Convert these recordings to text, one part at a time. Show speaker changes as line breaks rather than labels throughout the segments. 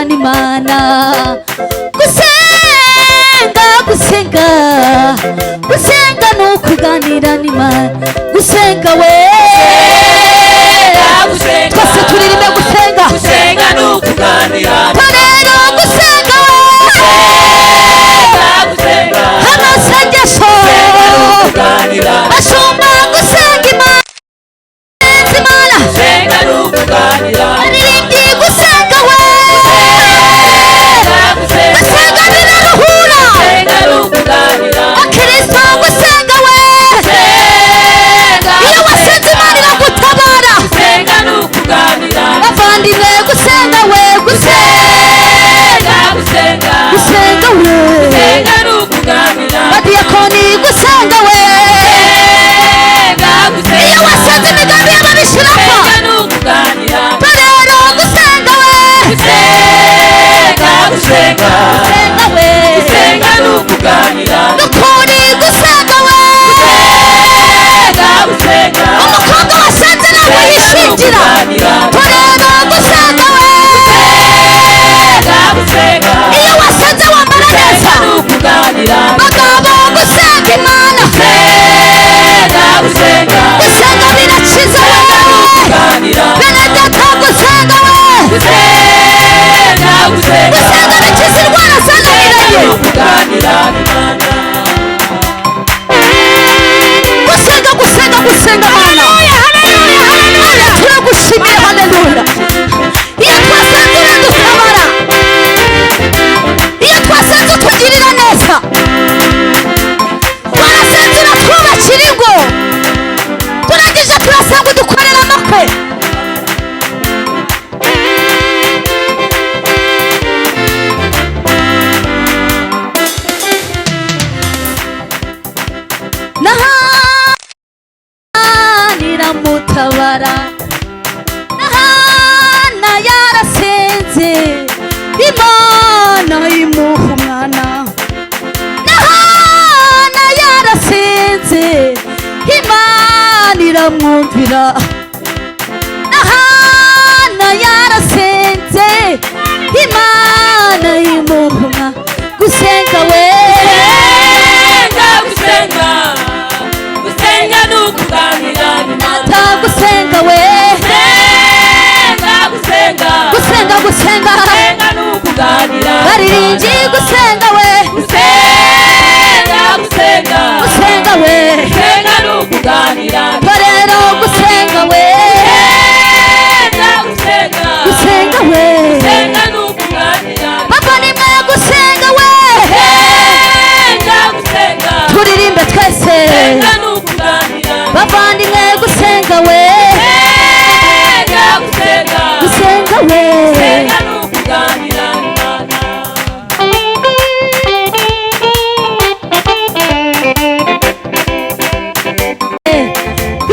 kuganira n'Imana. Gusenga gusenga gusenga no kuganira n'Imana. Gusenga we twese turirimbe gusenga.
Gusenga no kuganira
rero gusenga we amasengesho bashumba gusenga Imana.
Gusenga no kuganira
arindi gusenga we gusenga biraruhura. Kristo gusenga we iyo wasenze Imana iragutabara. Bavandimwe gusenga we gusenga we badiyakoni gusenga we iyo wasenze imigambi y'ababishirako. Torero gusenga we gusenga we nukuri gusenga we umukobwa wasenze ntabwo yishingira. Torero gusenga we iyo wasenze wambara neza. Bagabo gusenga Imana gusenga birakiza we. Bene data gusenga we gusenga bikiza indwara zananiranye. Gusenga Mana turagushimiye. Haleluya. Iyo twasenze uradutabara, iyo twasenze utugirira neza. Twarasenze uratwubakira ingo, turangije turasanga udukorera amakwe. Niramutabara Nahana yarasenze Imana imuha umwana. Nahana yarasenze Imana iramwumvira. Nahana yarasenze Imana imuha umwana. Gusenga we gusenga we gusenga bariringi gusenga we gusenga we torero gusenga we gusenga we papa nimwe gusenga we turirimbe twese bavandimwe gusenga we gusenga we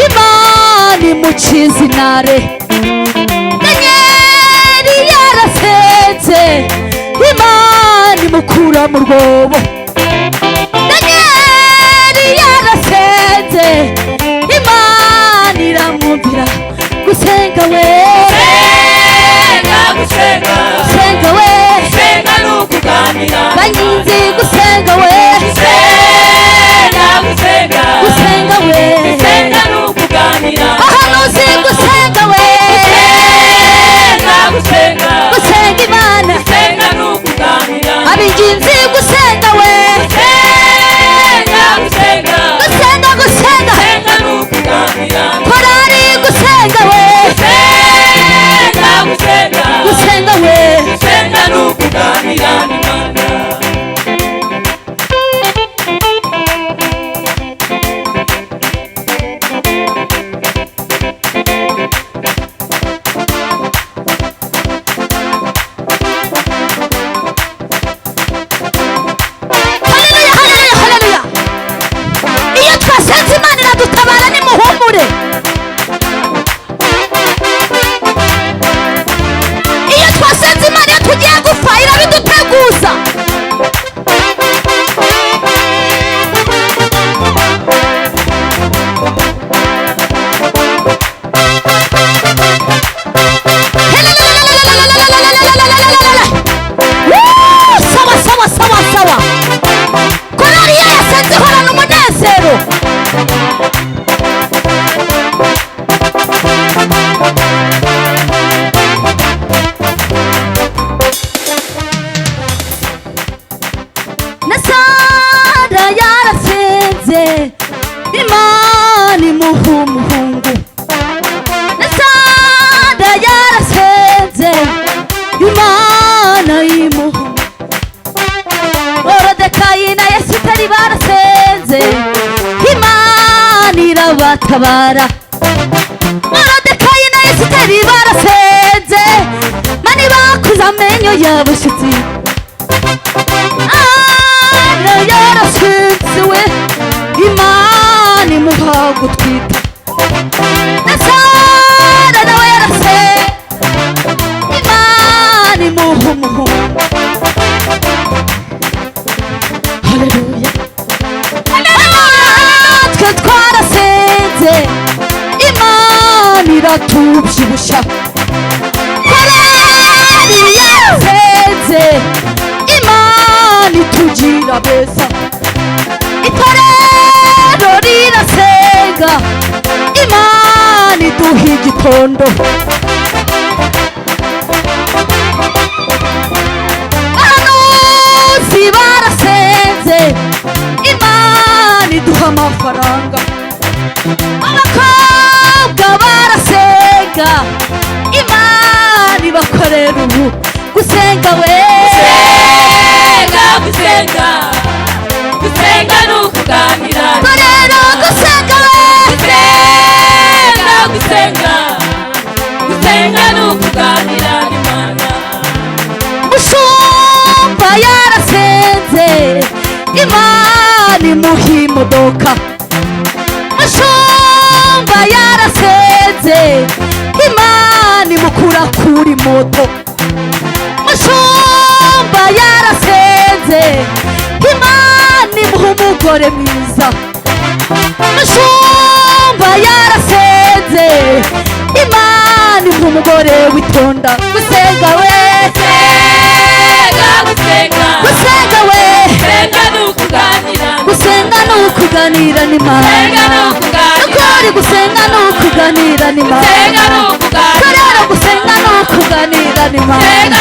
Imana imuciza intare. Danyeli yarasenze Imana imukura mu rwobo. Danyeli yarasenze Imana iramwumvira. Gusenga we gusenga we banyinzi gusenga we gusenga we ahanuzi gusenga we gusenga Imana abinginzi gusenga we gusenga korari gusenga we yarasenze Imana imuha umuhungu na Sara yarasenze Imana imuha Morodekayi na Esiteri barasenze Imana irabatabara Morodekayi na Esiteri barasenze mani bakuze amenyo y'abashyitsi Ana yarasenze we Imana imuha gutwita na Sara nawe yarasenze Imana imuha umuhungu Haleluya twe twarasenze Imana iratubyibushya korari yarasenze Imana itugira beza itorero rirasenga Imana iduha igitondo abahanuzi barasenze Imana iduha amafaranga abakobwa barasenga Imana ibakorera ubu gusenga we
gusenga gusenga ni ukuganira
korera gusenga we
gusenga gusenga ni ukuganira n'Imana
mushumba yarasenze Imana imuha imodoka mushumba yarasenze Imana imukura kuri moto mushumba yarasenze Imana imuha umugore mwiza mushumba yarasenze Imana imuha umugore witonda gusenga we gusenga we gusenga ni ukuganira n'Imana ukuri gusenga ni ukuganira n'Imana korera gusenga ni ukuganira n'Imana